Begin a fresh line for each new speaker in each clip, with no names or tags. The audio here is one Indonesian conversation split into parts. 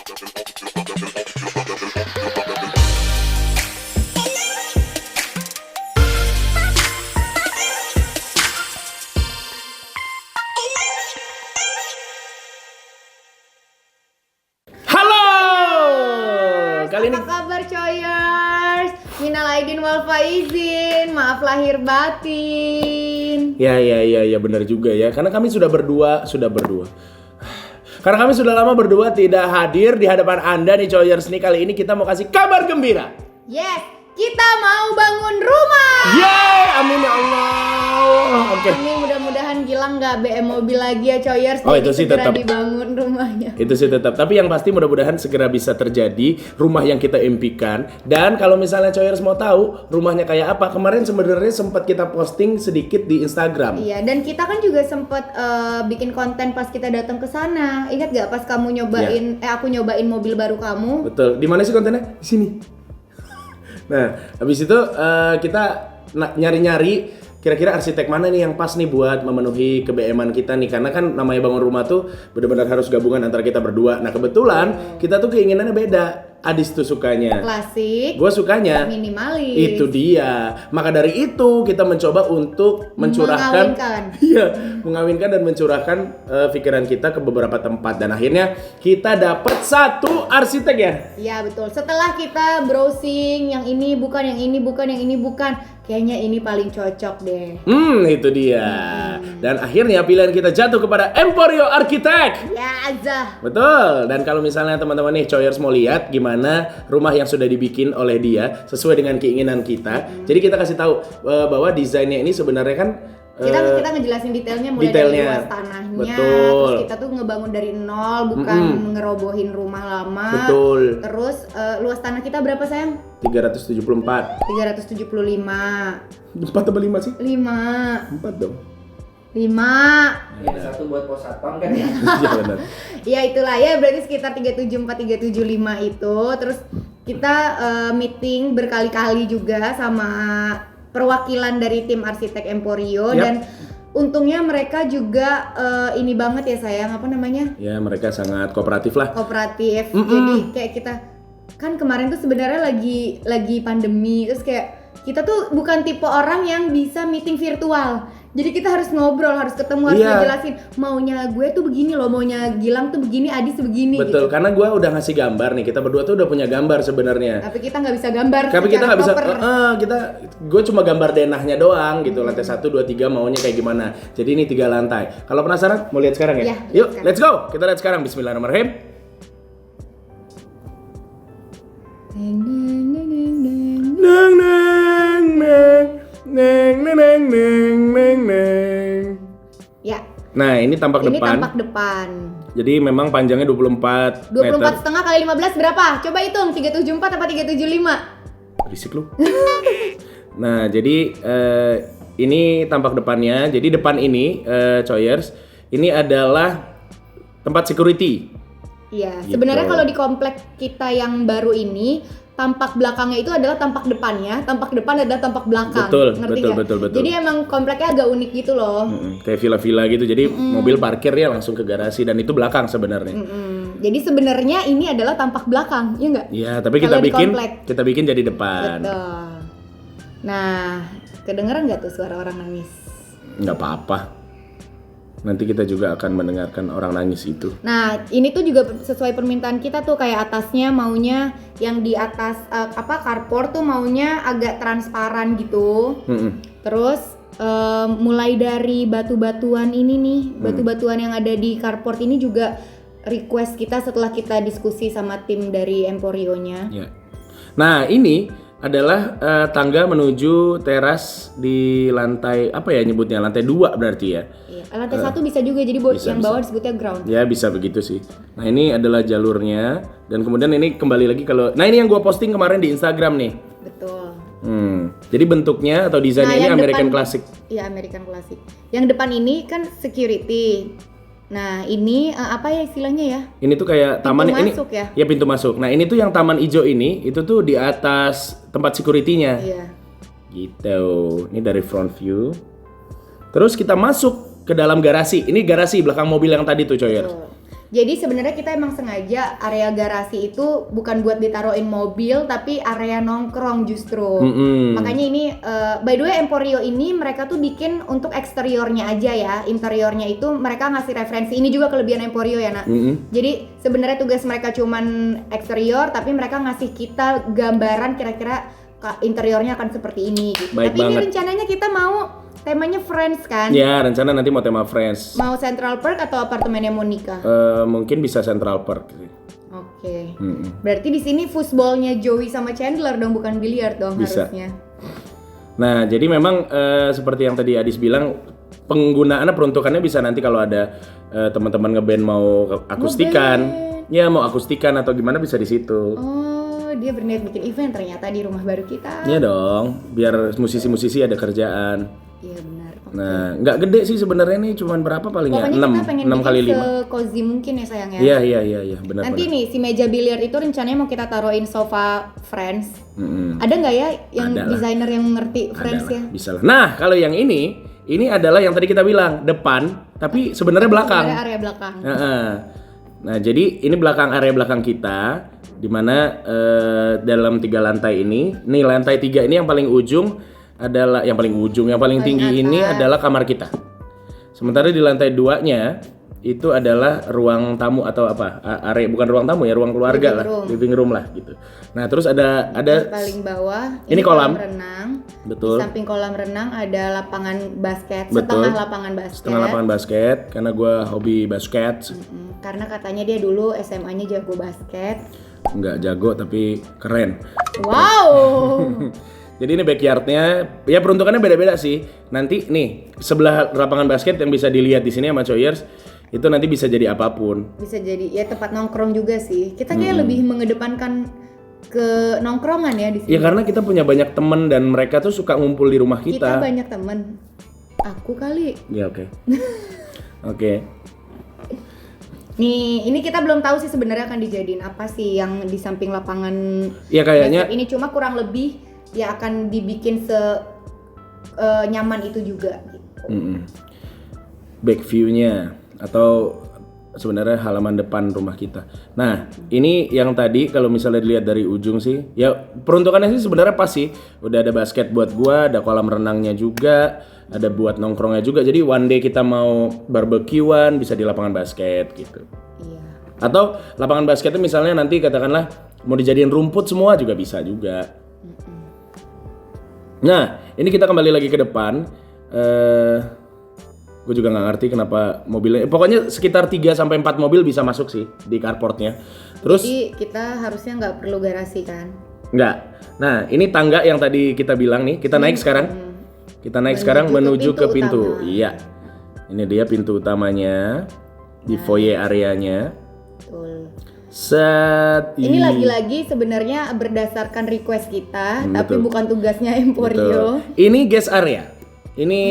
Halo, kali ini
Apa kabar coyers? Minal aidin wal faizin, maaf lahir batin.
ya benar juga ya. Karena kami sudah berdua. Karena kami sudah lama berdua tidak hadir di hadapan Anda nih coyers nih. Kali ini kita mau kasih kabar gembira.
Yes, kita mau bangun rumah.
Yeay, amin ya Allah. Oke.
Ini mudah-mudahan Gilang nggak BM mobil lagi ya coyers.
Oh,
Jadi
itu sih
segera
tetap.
dibangun rumahnya.
Itu sih tetap. Tapi yang pasti mudah-mudahan segera bisa terjadi rumah yang kita impikan. Dan kalau misalnya coyers mau tahu rumahnya kayak apa, kemarin sebenarnya sempat kita posting sedikit di Instagram.
Iya, dan kita kan juga sempet bikin konten pas kita datang ke sana. Ingat gak pas kamu nyobain, aku nyobain mobil baru kamu?
Betul. Di mana sih kontennya? Di sini. Nah, habis itu kita nyari-nyari kira-kira arsitek mana nih yang pas nih buat memenuhi ke-BM-an kita nih. Karena kan namanya bangun rumah tuh benar-benar harus gabungan antara kita berdua. Nah, kebetulan kita tuh keinginannya beda. Adis tuh sukanya
Klasik,
gue sukanya
minimalis.
itu dia. Maka dari itu kita mencoba untuk mencurahkan mengawinkan dan mencurahkan pikiran kita ke beberapa tempat. Dan akhirnya kita dapat satu arsitek ya.
Iya betul. Setelah kita browsing yang ini bukan, yang ini bukan, yang ini bukan, kayaknya ini paling cocok deh.
Itu dia. Dan akhirnya pilihan kita jatuh kepada Emporio Architect.
Ya azah.
Betul. Dan kalau misalnya teman-teman nih coyers mau lihat gimana rumah yang sudah dibikin oleh dia sesuai dengan keinginan kita. Jadi kita kasih tahu bahwa desainnya ini sebenarnya kan
Kita ngejelasin detailnya mulai dari luas tanahnya.
Betul.
Terus kita tuh ngebangun dari nol, bukan ngerobohin rumah lama.
Betul.
Terus luas tanah kita berapa sayang?
374.
375.
4 atau 5 sih?
5.
4 dong.
5.
Ya, satu buat pos satpam kan ya.
Iya benar.
Ya itulah ya, berarti sekitar 374 375 itu. Terus kita meeting berkali-kali juga sama perwakilan dari tim arsitek Emporio.
Yap.
Dan untungnya mereka juga ini banget ya sayang, apa namanya?
Ya mereka sangat kooperatif lah.
Kooperatif. Jadi kayak kita kan kemarin tuh sebenarnya lagi pandemi, terus kayak kita tuh bukan tipe orang yang bisa meeting virtual. Jadi kita harus ngobrol, harus ketemu, harus ngejelasin maunya gue tuh begini loh, maunya Gilang tuh begini, Adis tuh begini.
Betul,
gitu.
karena gue udah ngasih gambar nih, kita berdua tuh udah punya gambar sebenarnya.
Tapi kita nggak bisa gambar.
Tapi kita nggak bisa,
proper.
gue cuma gambar denahnya doang gitu, lantai 1, 2, 3 maunya kayak gimana. Jadi ini 3 lantai. Kalau penasaran, mau lihat sekarang ya?
Iya,
Yuk,
lihat
let's go. Kita lihat sekarang. Bismillahirrahmanirrahim.
Neng, neng, neng, neng, neng.
Neng neng neng neng neng neng neng neng.
Ya.
Nah, ini tampak
Ini
depan.
tampak depan.
Jadi memang panjangnya 24 meter.
24 setengah kali 15 berapa? Coba hitung, 374 apa 375?
Berisik lu. Nah, jadi ini tampak depannya. Jadi depan ini, coyers, ini adalah tempat security.
Iya,
Gitu.
sebenarnya kalau di komplek kita yang baru ini, tampak belakangnya itu adalah tampak depannya, tampak depan adalah tampak belakang.
Betul,
Ngerti
betul,
nggak?
betul, betul.
Jadi emang kompleknya agak unik gitu loh.
Kayak villa-villa gitu. Jadi mobil parkir ya langsung ke garasi dan itu belakang sebenarnya.
Jadi sebenarnya ini adalah tampak belakang, ya nggak?
Iya, tapi
Kalau di
kita
komplek.
bikin jadi depan.
Betul. Nah, kedengeran nggak tuh suara orang nangis?
Nggak apa-apa. Nanti kita juga akan mendengarkan orang nangis itu.
Nah, ini tuh juga sesuai permintaan kita tuh, kayak atasnya maunya yang di atas carport tuh maunya agak transparan gitu. Terus mulai dari batu-batuan ini nih, batu-batuan yang ada di carport ini juga request kita setelah kita diskusi sama tim dari Emporionya.
Ya. Nah, ini adalah tangga menuju teras di lantai apa ya nyebutnya? Lantai 2 berarti ya.
Iya, lantai 1 bisa juga, jadi
bisa,
yang bawah disebutnya ground.
Ya bisa begitu sih. Nah ini adalah jalurnya dan kemudian ini kembali lagi kalau, nah ini yang gua posting kemarin di Instagram nih.
Betul.
Jadi bentuknya atau desainnya ini
yang
American
depan-
Classic.
Iya, American Classic. Yang depan ini kan security. Nah, ini apa ya istilahnya ya?
Ini tuh kayak taman ini.
masuk ya?
Ya pintu masuk. Nah ini tuh yang taman hijau ini, itu tuh di atas tempat security-nya.
Iya.
Gitu. Ini dari front view. Terus kita masuk ke dalam garasi. Ini garasi belakang mobil yang tadi tuh, coyers.
Betul. Jadi sebenarnya kita emang sengaja area garasi itu bukan buat ditaruhin mobil, tapi area nongkrong justru. Makanya ini, by the way Emporio ini mereka tuh bikin untuk eksteriornya aja ya, interiornya itu mereka ngasih referensi. Ini juga kelebihan Emporio ya nak. Jadi sebenarnya tugas mereka cuman eksterior, tapi mereka ngasih kita gambaran kira-kira interiornya akan seperti ini. Gitu.
Baik
tapi
banget.
ini rencananya kita mau temanya Friends kan?
Ya, rencana nanti mau tema Friends.
Mau Central Park atau apartemennya Monica?
Mungkin bisa Central Park.
Oke. Berarti di sini foosballnya Joey sama Chandler dong, bukan biliar dong
Bisa.
harusnya.
Nah, jadi memang seperti yang tadi Adis bilang, penggunaannya peruntukannya bisa nanti kalau ada teman-teman ngeband mau akustikan, ya mau akustikan atau gimana bisa di situ.
Oh, dia berniat bikin event ternyata di rumah baru kita.
Iya dong, biar musisi-musisi ada kerjaan.
Iya benar. Oke.
Nah, nggak gede sih sebenarnya nih, cuman berapa paling ya?
Pokoknya
6,
kita pengen
6 kali
bikin
5.
se-cozy mungkin ya sayang ya.
Iya, benar.
Nanti nih si meja biliar itu rencananya mau kita taruhin sofa Friends. Ada nggak ya yang
Ada lah.
desainer yang ngerti Friends ya?
Bisa lah. Nah, kalau yang ini adalah yang tadi kita bilang depan, tapi sebenarnya belakang.
Sebenarnya area belakang.
Nah, jadi ini area belakang kita, di mana dalam 3 lantai ini, nih lantai 3 ini yang paling ujung adalah yang paling tinggi
atas.
ini adalah kamar kita. Sementara di lantai 2-nya itu adalah ruang tamu atau apa? Area bukan ruang tamu ya, ruang keluarga living room lah gitu. Nah, terus ada
Paling bawah
ini kolam
renang.
Betul.
Di samping kolam renang ada lapangan basket,
Betul.
setengah lapangan basket.
Setengah lapangan basket karena gue hobi basket.
Karena katanya dia dulu SMA-nya jago basket.
Nggak jago tapi keren.
Wow.
Jadi ini backyardnya, ya peruntukannya beda-beda sih. Nanti nih sebelah lapangan basket yang bisa dilihat di sini sama Choyers itu nanti bisa jadi apapun.
Bisa jadi ya tempat nongkrong juga sih. Kita kayak lebih mengedepankan ke nongkrongan ya di sini.
Ya karena kita punya banyak temen dan mereka tuh suka ngumpul di rumah
Kita
kita.
banyak temen. Aku kali.
Ya oke. Oke.
Nih, ini kita belum tahu sih sebenarnya akan dijadiin apa sih yang di samping lapangan.
Ya kayaknya
basket ini cuma kurang lebih ya akan dibikin nyaman itu juga gitu.
back view-nya atau sebenarnya halaman depan rumah kita. Nah, ini yang tadi kalau misalnya dilihat dari ujung sih, ya peruntukannya sih sebenarnya pas sih. Udah ada basket buat gua, ada kolam renangnya juga, ada buat nongkrongnya juga. Jadi one day kita mau barbekyuan bisa di lapangan basket gitu.
Iya.
Atau lapangan basketnya misalnya nanti katakanlah mau dijadiin rumput semua juga bisa juga. Nah, ini kita kembali lagi ke depan. Gue juga nggak ngerti kenapa mobilnya. Pokoknya sekitar 3-4 mobil bisa masuk sih di carportnya. Terus
Jadi kita harusnya nggak perlu garasi kan?
nggak. Nah, ini tangga yang tadi kita bilang nih. Kita naik sekarang. Kita naik sekarang menuju ke pintu.
utama.
Iya. Ini dia pintu utamanya di foyer areanya.
Betul.
Set.
Ini lagi-lagi sebenarnya berdasarkan request kita, tapi bukan tugasnya Emporio.
Betul. Ini guest area. Ini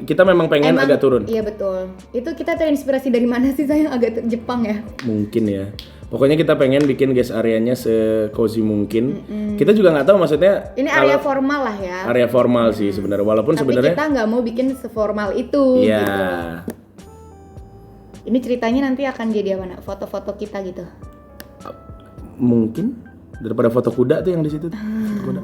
kita memang pengen agak turun.
Iya betul. Itu kita terinspirasi dari mana sih sayang? Agak Jepang ya?
Mungkin ya. Pokoknya kita pengen bikin guest areanya se-cozy mungkin. Kita juga nggak tahu maksudnya.
Ini area formal lah ya.
Area formal sih sebenarnya. Walaupun
Tapi
sebenarnya.
kita nggak mau bikin seformal itu.
Iya.
Gitu. Ini ceritanya nanti akan jadi apa nak? Foto-foto kita gitu.
Mungkin daripada foto kuda tuh yang di situ. Foto kuda.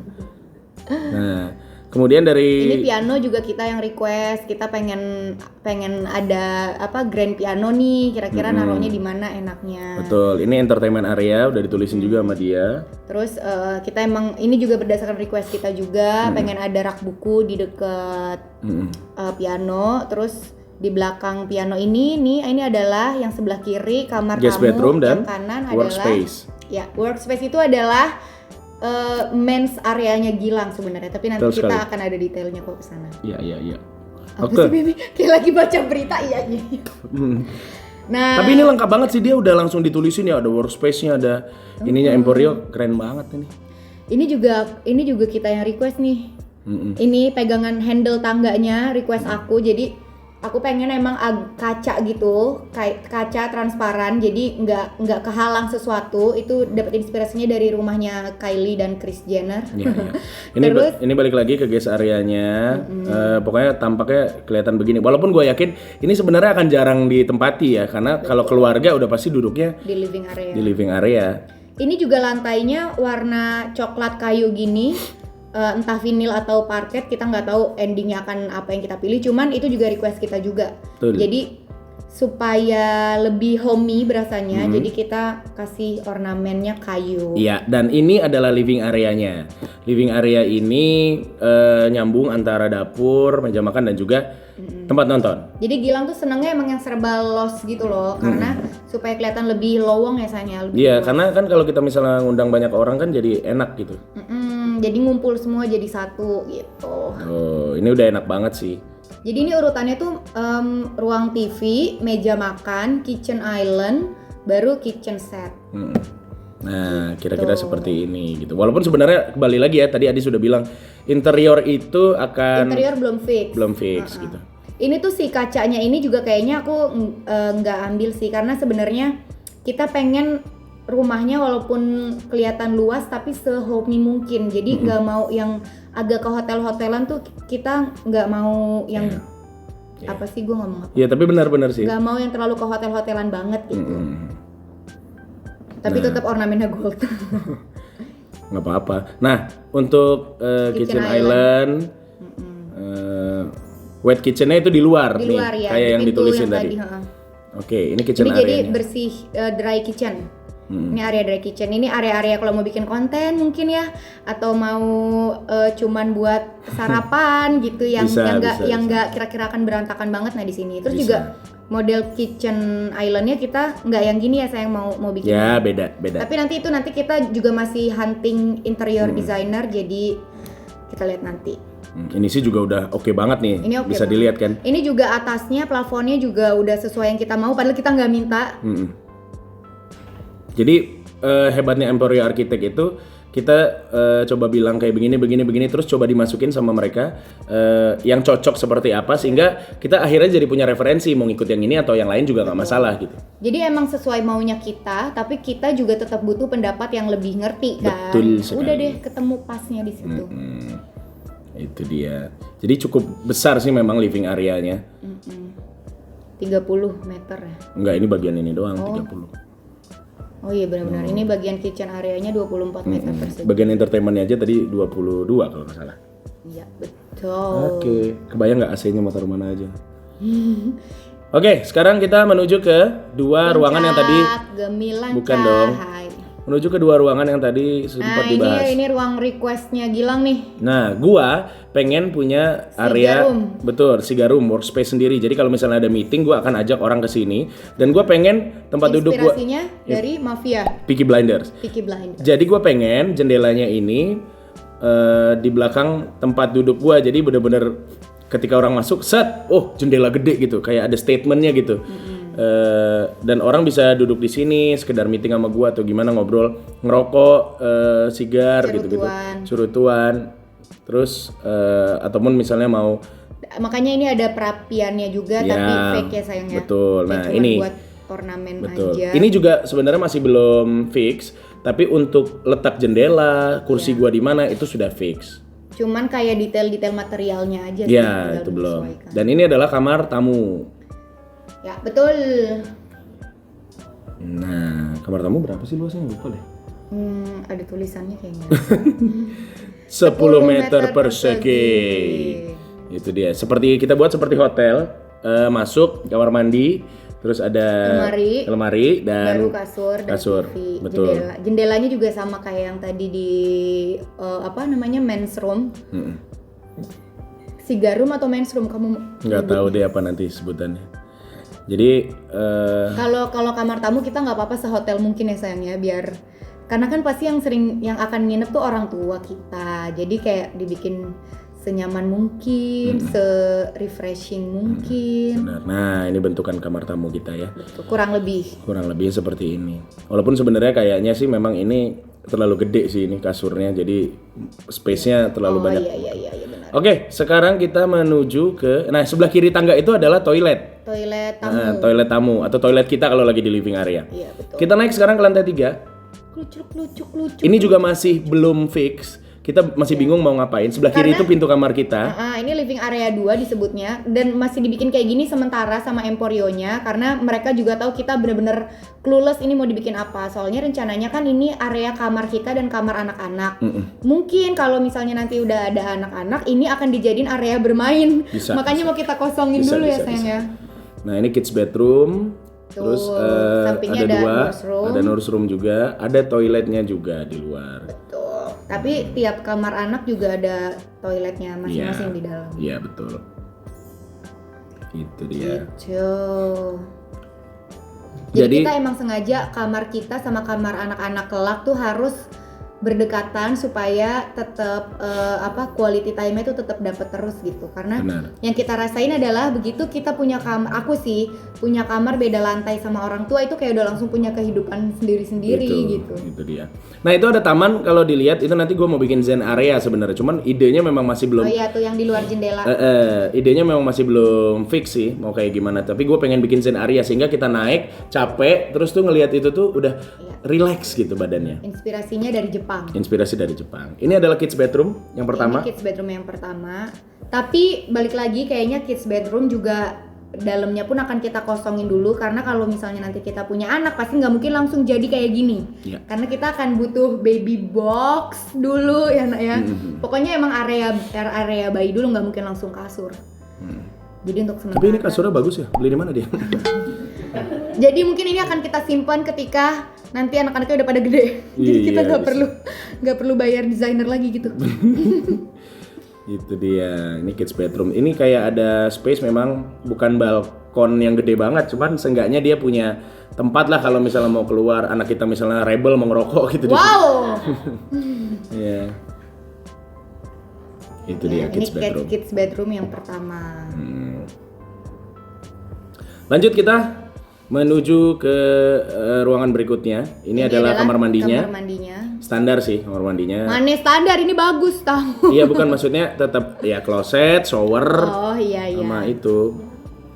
Nah, kemudian dari.
Ini piano juga kita yang request. Kita pengen ada apa grand piano nih. Kira-kira naruhnya di mana enaknya.
Betul. Ini entertainment area udah ditulisin juga sama dia.
Terus kita emang ini juga berdasarkan request kita juga. Pengen ada rak buku di deket piano. Terus di belakang piano ini adalah yang sebelah kiri kamar
Guest
tamu.
bedroom dan
yang kanan
workspace.
adalah ya workspace itu adalah men's areanya Gilang sebenarnya. Tapi nanti
Betul
kita
sekali.
akan ada detailnya kok kesana.
Iya.
Apa
Oke.
sih Bibi? Kayak lagi baca berita iya. Nah,
Tapi ini lengkap banget sih, dia udah langsung ditulisin ya, ada workspace-nya, ada ininya Emporio, keren banget ini.
ini juga kita yang request nih. Ini pegangan handle tangganya request aku. Jadi aku pengen emang kaca gitu, kayak kaca transparan, jadi nggak kehalang sesuatu. Itu dapat inspirasinya dari rumahnya Kylie dan Kris Jenner.
Iya, iya. Ini balik lagi ke guest areanya. Pokoknya tampaknya kelihatan begini. Walaupun gue yakin ini sebenarnya akan jarang ditempati ya, karena kalau keluarga udah pasti duduknya
Di living area.
di living area.
Ini juga lantainya warna coklat kayu gini. Entah vinil atau parket, kita nggak tahu endingnya akan apa yang kita pilih, cuman itu juga request kita juga.
Betul.
Jadi supaya lebih homey berasanya, jadi kita kasih ornamennya kayu.
Iya, dan ini adalah living areanya. Living area ini nyambung antara dapur, meja makan dan juga tempat nonton.
Jadi Gilang tuh senengnya emang yang serba los gitu loh, karena supaya kelihatan lebih lowong ya sayangnya.
Iya, karena kan kalau kita misalnya ngundang banyak orang kan jadi enak gitu.
Jadi ngumpul semua jadi satu gitu.
Oh, ini udah enak banget sih.
Jadi ini urutannya tuh ruang TV, meja makan, kitchen island, baru kitchen set.
Nah, kira-kira seperti ini gitu. Walaupun sebenarnya kembali lagi ya, tadi Adi sudah bilang interior itu akan
Interior belum fix.
Gitu.
Ini tuh si kacanya ini juga kayaknya aku nggak ambil sih, karena sebenarnya kita pengen rumahnya walaupun kelihatan luas tapi se-homey mungkin. Jadi nggak mau yang agak ke hotel-hotelan tuh, kita nggak mau yang apa sih, gue ngomong apa?
Iya, tapi benar-benar sih.
Nggak mau yang terlalu ke hotel-hotelan banget gitu. Tapi tetap ornamennya gold.
Nggak apa-apa. Nah, untuk kitchen island, wet kitchennya itu di luar,
Di luar
nih,
ya,
kayak
di
yang
pintu
ditulisin
yang
tadi. Oke, ini kitchen
Ini jadi
area-nya.
bersih dry kitchen. Ini area dry kitchen. Ini area-area kalau mau bikin konten mungkin ya, atau mau cuman buat sarapan gitu yang
Bisa.
nggak kira-kira akan berantakan banget. Nah di sini terus juga model kitchen islandnya kita nggak yang gini ya sayang, mau bikin.
Ya, beda.
Tapi nanti kita juga masih hunting interior designer, jadi kita lihat nanti.
Ini sih juga udah oke banget nih.
Ini oke
Bisa
banget.
dilihat kan?
Ini juga atasnya plafonnya juga udah sesuai yang kita mau, padahal kita nggak minta.
Jadi hebatnya Emporio Architect itu kita coba bilang kayak begini terus coba dimasukin sama mereka yang cocok seperti apa, sehingga kita akhirnya jadi punya referensi mau ngikut yang ini atau yang lain juga nggak masalah gitu.
Jadi emang sesuai maunya kita, tapi kita juga tetap butuh pendapat yang lebih ngerti kan.
Betul sekali.
Udah deh ketemu pasnya di situ.
Itu dia. Jadi cukup besar sih memang living areanya.
30 meter ya.
Enggak, ini bagian ini doang 30.
Oh iya benar-benar. Ini bagian kitchen areanya 24 meter persegi.
Bagian entertainmentnya aja tadi 22 kalau nggak salah.
Iya, betul.
Oke, kebayang nggak AC-nya mau taruh mana aja? Oke, sekarang kita menuju ke dua ruangan yang tadi.
Gemilang
Bukan dong.
cahaya.
Menuju ke dua ruangan yang tadi sempat dibahas.
Ini ruang requestnya Gilang nih.
Nah, gua pengen punya area
room.
betul, Siga room, workspace sendiri. Jadi kalau misalnya ada meeting, gua akan ajak orang ke sini dan gua pengen tempat duduk gua
Inspirasinya dari Mafia,
Peaky Blinders.
Peaky Blinders.
Jadi gua pengen jendelanya ini di belakang tempat duduk gua. Jadi bener-bener ketika orang masuk, set, oh jendela gede gitu, kayak ada statementnya gitu. Dan orang bisa duduk di sini sekedar meeting sama gua atau gimana, ngobrol, ngerokok, sigar gitu-gitu, curutuan. Terus ataupun misalnya mau,
makanya ini ada perapiannya juga, tapi fake ya sayangnya.
Betul.
Kayak
Nah,
cuman
ini
buat ornamen
betul.
aja.
Ini juga sebenarnya masih belum fix, tapi untuk letak jendela, kursi gua di mana itu sudah fix.
Cuman kayak detail-detail materialnya aja sih.
Ya, itu belum. Dan ini adalah kamar tamu.
Ya, betul.
Nah, kamar tamu berapa sih luasnya? Lupa deh.
Ada tulisannya kayaknya.
10 meter persegi. Itu dia. Seperti kita buat seperti hotel. Masuk kamar mandi, terus ada lemari dan
baru kasur dan TV.
Betul.
Jendelanya juga sama kayak yang tadi di men's room. Siga room atau men's room kamu?
Nggak tahu deh apa nanti sebutannya. Jadi
kalau kamar tamu kita nggak apa-apa sehotel mungkin ya sayangnya, biar karena kan pasti yang akan nginep tuh orang tua kita, jadi kayak dibikin senyaman mungkin, se-refreshing mungkin.
Benar. Nah, ini bentukan kamar tamu kita ya.
Betul, kurang lebih
seperti ini. Walaupun sebenarnya kayaknya sih memang ini terlalu gede sih ini kasurnya, jadi space-nya terlalu banyak.
Iya benar.
Oke, sekarang kita menuju ke, nah sebelah kiri tangga itu adalah toilet.
Toilet tamu.
Nah, toilet tamu atau toilet kita kalau lagi di living area.
Iya betul.
Kita naik sekarang ke lantai 3.
Lucu.
Ini juga masih belum fix. Kita masih bingung mau ngapain. Sebelah kiri
Karena-
itu pintu kamar kita.
Ini living area 2 disebutnya, dan masih dibikin kayak gini sementara sama Emporionya karena mereka juga tahu kita bener-bener clueless ini mau dibikin apa. Soalnya rencananya kan ini area kamar kita dan kamar anak-anak. Mungkin kalau misalnya nanti udah ada anak-anak, ini akan dijadiin area bermain.
Bisa,
Makanya mau kita kosongin dulu ya sayang ya.
Nah, ini kids bedroom.
Tuh,
Terus
sampingnya
ada
ada
2,
nurse room.
ada nurse room juga, ada toiletnya juga di luar.
Betul. Tapi tiap kamar anak juga ada toiletnya masing-masing di dalam.
Iya, betul. Itu dia.
Gitu. Jadi
Jadi-
kita emang sengaja kamar kita sama kamar anak-anak kelak tuh harus berdekatan supaya tetap quality time-nya tuh tetap dapat terus gitu. Karena
Benar.
yang kita rasain adalah begitu kita punya kamar, aku sih punya kamar beda lantai sama orang tua itu kayak udah langsung punya kehidupan sendiri-sendiri gitu.
Itu dia. Nah, itu ada taman, kalau dilihat itu nanti gue mau bikin zen area sebenarnya. Cuman idenya memang masih belum.
Oh iya tuh yang di luar jendela.
Idenya memang masih belum fix sih mau kayak gimana. Tapi gue pengen bikin zen area sehingga kita naik capek, terus tuh ngelihat itu tuh udah relax gitu badannya.
Inspirasinya dari Jepang.
Inspirasi dari Jepang. Ini adalah kids bedroom yang pertama.
Ini kids bedroom yang pertama. Tapi balik lagi kayaknya kids bedroom juga dalamnya pun akan kita kosongin dulu karena kalau misalnya nanti kita punya anak pasti nggak mungkin langsung jadi kayak gini.
Iya.
Karena kita akan butuh baby box dulu ya nak ya. Pokoknya emang area bayi dulu nggak mungkin langsung kasur. Jadi untuk sementara.
Tapi ini kasurnya bagus ya. Beli di mana dia?
Jadi mungkin ini akan kita simpan ketika nanti anak-anaknya udah pada gede. Jadi
Iya,
kita nggak
bisa.
perlu bayar desainer lagi gitu.
Itu dia. Ini kids bedroom. Ini kayak ada space, memang bukan balkon yang gede banget, cuman seenggaknya dia punya tempat lah kalau misalnya mau keluar, anak kita misalnya rebel mau ngerokok gitu.
Wow.
Iya. Itu dia
Ini
kids bedroom.
kids bedroom yang pertama.
Lanjut kita menuju ke ruangan berikutnya. Ini adalah kamar mandinya.
Kamar mandinya.
Standar sih kamar mandinya.
Mana standar ini bagus tahu.
Iya, bukan, maksudnya tetap ya closet, shower,
Oh iya.
sama itu.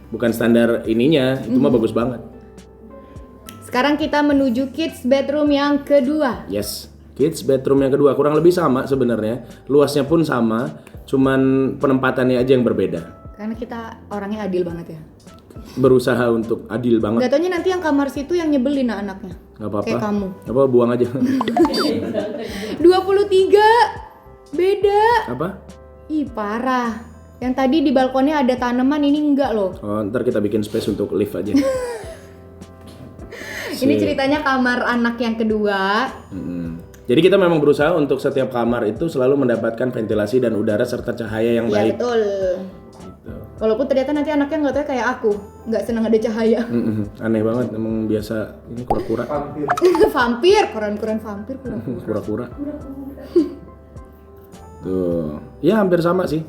Bukan standar ininya, itu mah bagus banget.
Sekarang kita menuju kids bedroom yang kedua.
Yes, kids bedroom yang kedua kurang lebih sama sebenarnya. Luasnya pun sama, cuman penempatannya aja yang berbeda.
Karena kita orangnya adil banget ya.
Berusaha untuk adil banget.
Gak taunya nanti yang kamar situ yang nyebelin anaknya.
Gak apa-apa.
Kayak kamu.
Gak apa, buang aja.
23 beda.
Apa?
Ih parah. Yang tadi di balkonnya ada tanaman, ini enggak loh.
Oh, ntar kita bikin space untuk lift aja.
Ini ceritanya kamar anak yang kedua.
Jadi kita memang berusaha untuk setiap kamar itu selalu mendapatkan ventilasi dan udara serta cahaya yang
Ya
baik.
betul.
Gitu.
Walaupun ternyata nanti anaknya nggak tahu kayak aku, nggak seneng ada cahaya.
Aneh banget, emang biasa ini kura-kura.
Vampir, koran-koran vampir, kura-kura.
Kura-kura. Tuh, ya hampir sama sih.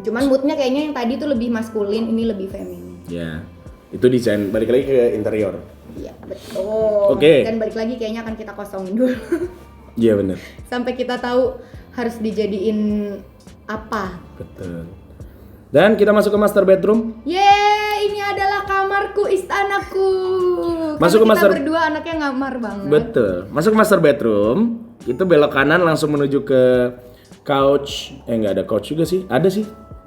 Cuman moodnya kayaknya yang tadi tuh lebih maskulin, ini lebih feminin.
Ya, itu desain. Balik lagi ke interior.
Iya betul.
Oke.
Dan balik lagi kayaknya akan kita kosongin dulu.
Iya benar.
Sampai kita tahu harus dijadiin apa.
Betul. Dan kita masuk ke master bedroom.
Yeay, ini adalah kamarku, istanaku.
Masuk ke
Karena
master-
kita berdua anaknya ngamar banget.
Betul. Masuk ke master bedroom. Itu belok kanan langsung menuju ke couch. Nggak ada couch juga sih. Ada sih.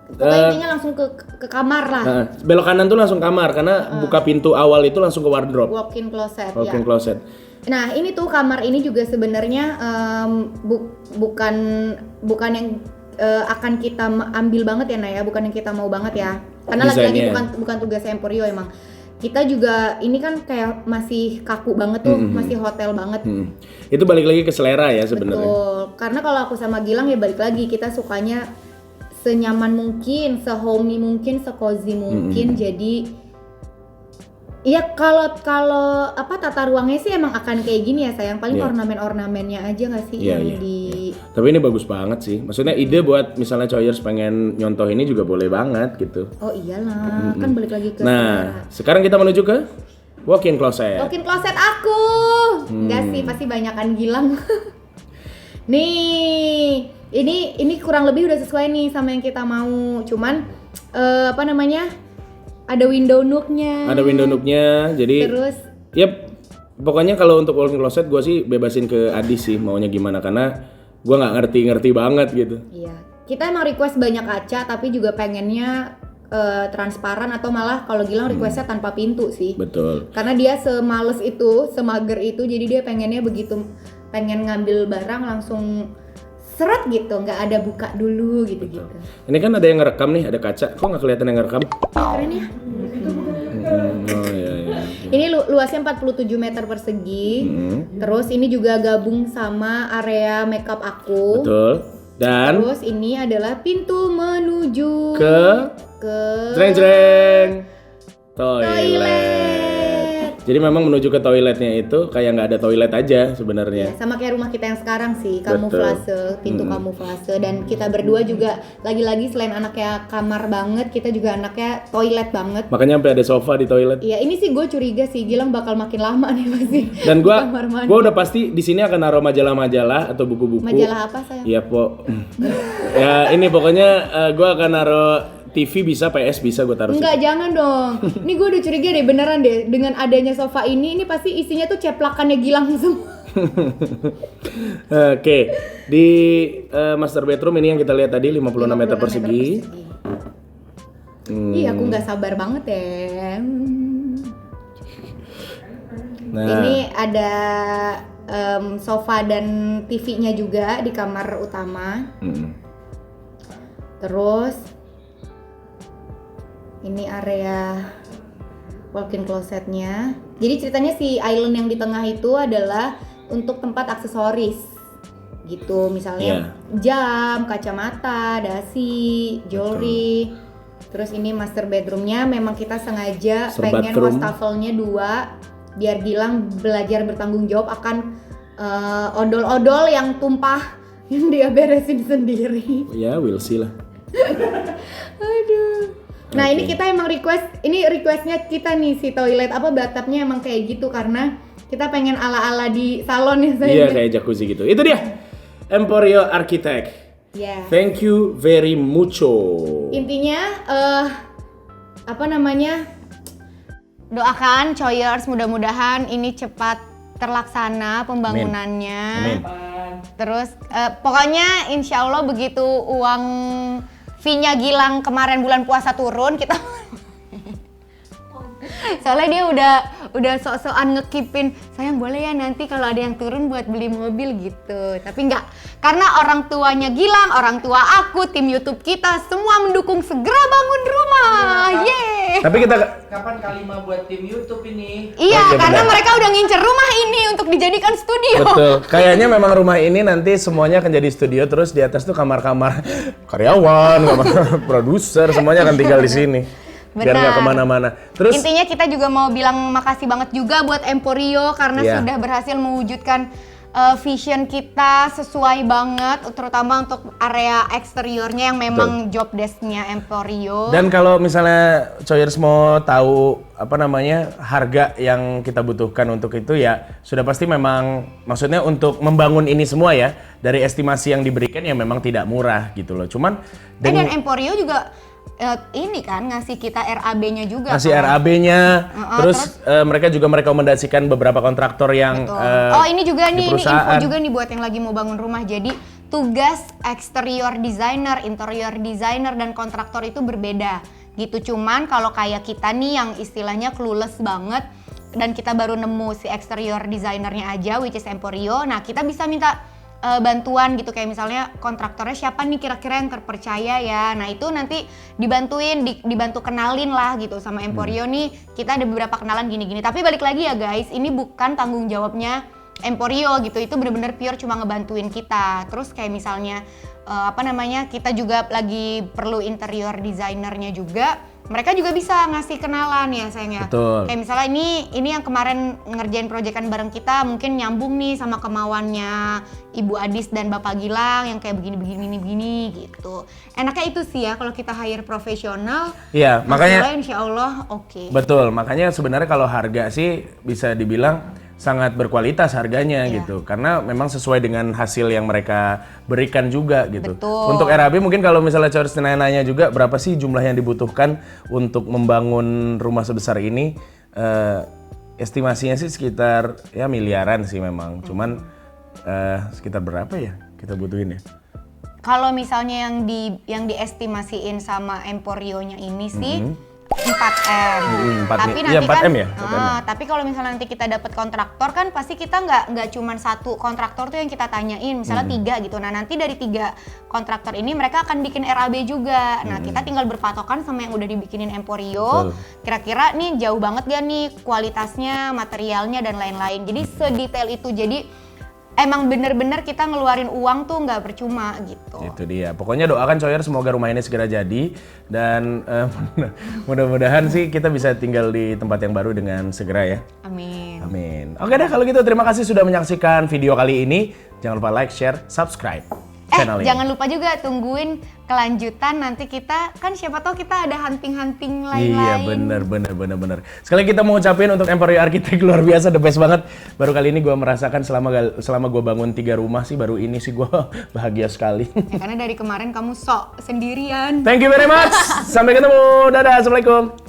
Pokoknya intinya langsung ke kamar lah.
Belok kanan tuh langsung kamar karena buka pintu awal itu langsung ke wardrobe.
Walk-in closet
Walk-in
ya.
closet.
Nah ini tuh kamar ini juga sebenarnya bukan yang akan kita ambil banget ya Naya, bukan yang kita mau banget ya. Karena lagi-lagi
Desainnya.
bukan tugas Emporio emang. Kita juga ini kan kayak masih kaku banget tuh, masih hotel banget.
Itu balik lagi ke selera ya sebenarnya.
Betul. Karena kalau aku sama Gilang ya balik lagi kita sukanya senyaman mungkin, sehomey mungkin, secozy mungkin. Jadi ya kalau tata ruangnya sih emang akan kayak gini ya sayang. Paling ornamen-ornamennya aja nggak sih
Iya,
yang
iya.
di.
Tapi ini bagus banget sih. Maksudnya ide buat misalnya Choyers pengen nyontoh ini juga boleh banget gitu.
Oh iyalah, kan balik lagi ke
Nah, sekarang kita menuju ke walk-in closet.
walk-in closet aku. Enggak sih, pasti banyakan Gilang. Nih, ini kurang lebih udah sesuai nih sama yang kita mau. Cuman apa namanya? Ada window nook-nya.
Ada window nook-nya. Jadi
Terus
pokoknya kalau untuk walk-in closet gue sih bebasin ke Adis sih maunya gimana, karena gue nggak ngerti banget gitu.
iya. Kita emang request banyak kaca tapi juga pengennya transparan atau malah kalau Gilang requestnya tanpa pintu sih.
Betul.
Karena dia semales itu, semager itu, jadi dia pengennya begitu pengen ngambil barang langsung seret gitu, nggak ada buka dulu gitu-gitu.
Ini kan ada yang ngerekam nih, ada kaca. Kok nggak kelihatan yang ngerekam?
Keren ya.
Oh iya.
Ini luasnya 47 meter persegi. Terus ini juga gabung sama area makeup aku.
Betul. Dan
Terus ini adalah pintu menuju
ke jreng toilet. Jadi memang menuju ke toiletnya itu kayak nggak ada toilet aja sebenarnya.
Ya, sama kayak rumah kita yang sekarang sih, kamuflase, pintu kamuflase. Dan kita berdua juga lagi-lagi selain anaknya kamar banget, kita juga anaknya toilet banget.
Makanya sampai ada sofa di toilet.
Iya, ini sih gue curiga sih Gilang bakal makin lama nih pasti.
Dan
di kamar mandi.
gua udah pasti di sini akan naruh majalah-majalah atau buku-buku.
Majalah apa sayang?
Iya, ya ini pokoknya gua akan naruh TV bisa, PS bisa gue taruh.
Enggak, jangan dong. Ini gue udah curiga deh, beneran deh. Dengan adanya sofa ini pasti isinya tuh ceplakannya Gilang semua.
Oke, di master bedroom ini yang kita lihat tadi 56 meter persegi.
Iya, aku nggak sabar banget ya.
Nah,
Ini ada sofa dan TV-nya juga di kamar utama. Terus ini area walk-in closetnya. Jadi ceritanya si island yang di tengah itu adalah untuk tempat aksesoris gitu, misalnya jam, kacamata, dasi, jewelry. Terus ini master bedroomnya memang kita sengaja pengen wastafel-nya 2 biar Gilang belajar bertanggung jawab akan odol-odol yang tumpah yang dia beresin sendiri.
Ya, we'll see lah.
Aduh. Nah, ini kita emang requestnya kita nih, si toilet bathtubnya emang kayak gitu karena kita pengen ala-ala di salon ya saya.
Iya, kayak jacuzzi gitu. Itu dia Emporio Architect.
Yeah.
Thank you very mucho.
Intinya doakan Choyers, mudah-mudahan ini cepat terlaksana pembangunannya.
Amin.
Terus pokoknya insya Allah begitu uang fee-nya Gilang kemarin bulan puasa turun, kita soalnya dia udah sok-sokan ngekipin, sayang boleh ya nanti kalau ada yang turun buat beli mobil gitu. Tapi enggak, karena orang tuanya Gilang, orang tua aku, tim YouTube kita semua mendukung segera bangun rumah. Yeay.
Tapi kita
Kapan Kalima buat tim YouTube ini?
Iya,
iya,
karena
benar.
mereka udah ngincer rumah ini untuk dijadikan studio.
betul. Kayaknya memang rumah ini nanti semuanya akan jadi studio, terus di atas tuh kamar-kamar karyawan, kamar produser, semuanya akan tinggal di sini. Biar nggak kemana-mana. Terus
Intinya kita juga mau bilang makasih banget juga buat Emporio karena
Iya.
sudah berhasil mewujudkan vision kita sesuai banget, terutama untuk area eksteriornya yang memang job desk-nya Emporio.
dan kalau misalnya Choyers mau tahu harga yang kita butuhkan untuk itu, ya sudah pasti memang maksudnya untuk membangun ini semua ya dari estimasi yang diberikan ya memang tidak murah gitu loh. Cuman
dan Emporio juga ini kan ngasih kita RAB-nya juga.
ngasih
kan?
RAB-nya, terus mereka juga merekomendasikan beberapa kontraktor yang
Oh ini juga
di
nih, ini info
perusahaan.
juga nih buat yang lagi mau bangun rumah. Jadi tugas exterior designer, interior designer dan kontraktor itu berbeda gitu. Cuman kalau kayak kita nih yang istilahnya clueless banget dan kita baru nemu si exterior designernya aja, which is Emporio. Nah kita bisa minta bantuan gitu, kayak misalnya kontraktornya siapa nih kira-kira yang terpercaya ya. Nah itu nanti dibantuin, dibantu kenalin lah gitu sama Emporio nih. Kita ada beberapa kenalan gini-gini. Tapi balik lagi ya guys, ini bukan tanggung jawabnya Emporio gitu. Itu bener-bener pure cuma ngebantuin kita. Terus kayak misalnya kita juga lagi perlu interior designernya juga. Mereka juga bisa ngasih kenalan ya sayangnya.
Betul.
Kayak misalnya ini yang kemarin ngerjain proyekan bareng kita mungkin nyambung nih sama kemauannya Ibu Adis dan Bapak Gilang yang kayak begini gitu. Enaknya itu sih ya kalau kita hire profesional.
Iya, makanya
insya Allah oke.
betul, makanya sebenarnya kalau harga sih bisa dibilang sangat berkualitas harganya
Iya.
gitu. Karena memang sesuai dengan hasil yang mereka berikan juga gitu.
Betul.
Untuk RAB mungkin kalau misalnya Coach nanya juga berapa sih jumlah yang dibutuhkan untuk membangun rumah sebesar ini? Estimasinya sih sekitar ya miliaran sih memang. Cuman sekitar berapa ya kita butuhin ya?
Kalau misalnya yang diestimasiin sama Emporionya ini sih 4M. Tapi nanti
iya, 4M
kan,
ya? 4M ya?
tapi kalau misalnya nanti kita dapat kontraktor kan pasti kita nggak cuma satu kontraktor tuh yang kita tanyain, misalnya 3 gitu. Nah nanti dari 3 kontraktor ini mereka akan bikin RAB juga. Nah kita tinggal berpatokan sama yang udah dibikinin Emporio.
Betul.
Kira-kira nih jauh banget gak nih kualitasnya, materialnya dan lain-lain. Jadi sedetail itu. Jadi emang bener-bener kita ngeluarin uang tuh nggak percuma gitu.
Itu dia. Pokoknya doakan Coyer semoga rumah ini segera jadi dan mudah-mudahan sih kita bisa tinggal di tempat yang baru dengan segera ya.
Amin.
Amin. Oke deh kalau gitu terima kasih sudah menyaksikan video kali ini. Jangan lupa like, share, subscribe channel ini.
Jangan lupa juga tungguin kelanjutan nanti kita kan siapa tahu kita ada hunting-hunting lain-lain.
Iya bener. Sekali kita mau ucapin untuk Emporio Architect luar biasa, the best banget. Baru kali ini gue merasakan selama gue bangun 3 rumah sih baru ini sih gue bahagia sekali.
Ya, karena dari kemarin kamu sok sendirian.
Thank you very much. Sampai ketemu. Dadah. Assalamualaikum.